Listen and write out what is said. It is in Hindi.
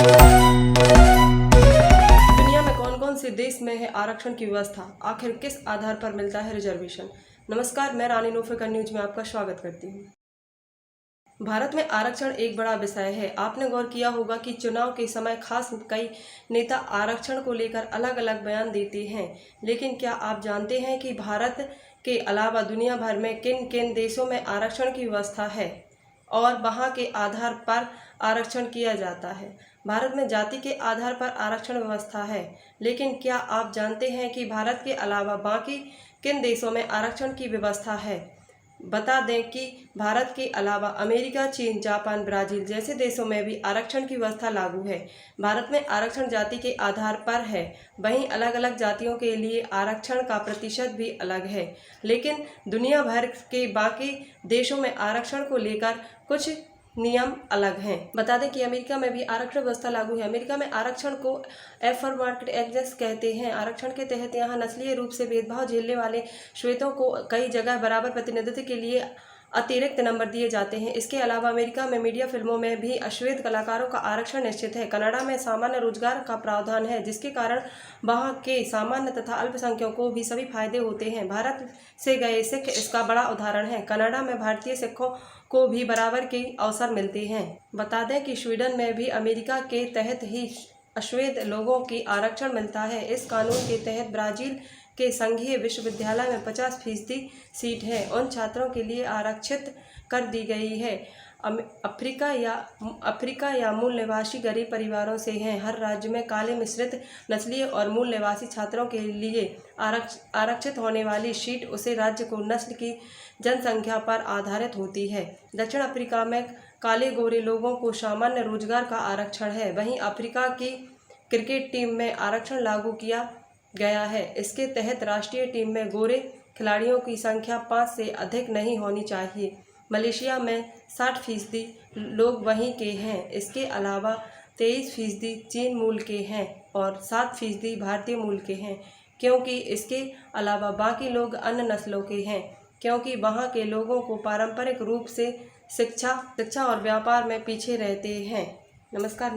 दुनिया में कौन कौन से देश में है आरक्षण की व्यवस्था, आखिर किस आधार पर मिलता है रिजर्वेशन। नमस्कार, मैं रानी नूफिकर न्यूज में आपका स्वागत करती हूँ। भारत में आरक्षण एक बड़ा विषय है। आपने गौर किया होगा कि चुनाव के समय खास कई नेता आरक्षण को लेकर अलग अलग बयान देते हैं, लेकिन क्या आप जानते हैं कि भारत के अलावा दुनिया भर में किन किन देशों में आरक्षण की व्यवस्था है और वहां के आधार पर आरक्षण किया जाता है। भारत में जाति के आधार पर आरक्षण व्यवस्था है, लेकिन क्या आप जानते हैं कि भारत के अलावा बाकी किन देशों में आरक्षण की व्यवस्था है। बता दें कि भारत के अलावा अमेरिका, चीन, जापान, ब्राजील जैसे देशों में भी आरक्षण की व्यवस्था लागू है। भारत में आरक्षण जाति के आधार पर है, वहीं अलग अलग जातियों के लिए आरक्षण का प्रतिशत भी अलग है, लेकिन दुनिया भर के बाकी देशों में आरक्षण को लेकर कुछ नियम अलग हैं। बता दें कि अमेरिका में भी आरक्षण व्यवस्था लागू है। अमेरिका में आरक्षण को अफर्मेटिव कहते हैं। आरक्षण के तहत यहाँ नस्लीय रूप से भेदभाव झेलने वाले श्वेतों को कई जगह बराबर प्रतिनिधित्व के लिए अतिरिक्त नंबर दिए जाते हैं। इसके अलावा अमेरिका में मीडिया फिल्मों में भी अश्वेत कलाकारों का आरक्षण निश्चित है। कनाडा में सामान्य रोजगार का प्रावधान है, जिसके कारण वहां के सामान्य तथा अल्पसंख्यकों को भी सभी फायदे होते हैं। भारत से गए सिख इसका बड़ा उदाहरण है। कनाडा में भारतीय सिखों को भी बराबर के अवसर मिलते हैं। बता दें कि स्वीडन में भी अमेरिका के तहत ही अश्वेत लोगों की आरक्षण मिलता है। इस कानून के तहत ब्राजील के संघीय विश्वविद्यालय में 50% सीट है उन छात्रों के लिए आरक्षित कर दी गई है। अफ्रीका या मूल निवासी गरीब परिवारों से हैं। हर राज्य में काले मिश्रित नस्लीय और मूल निवासी छात्रों के लिए आरक्षित होने वाली सीट उसे राज्य को नस्ल की जनसंख्या पर आधारित होती है। दक्षिण अफ्रीका में काले गोरे लोगों को सामान्य रोजगार का आरक्षण है। वहीं अफ्रीका की क्रिकेट टीम में आरक्षण लागू किया गया है। इसके तहत राष्ट्रीय टीम में गोरे खिलाड़ियों की संख्या 5 से अधिक नहीं होनी चाहिए। मलेशिया में 60% लोग वहीं के हैं। इसके अलावा 23% चीन मूल के हैं और 7% भारतीय मूल के हैं, क्योंकि इसके अलावा बाकी लोग अन्य नस्लों के हैं, क्योंकि वहाँ के लोगों को पारंपरिक रूप से शिक्षा और व्यापार में पीछे रहते हैं। नमस्कार।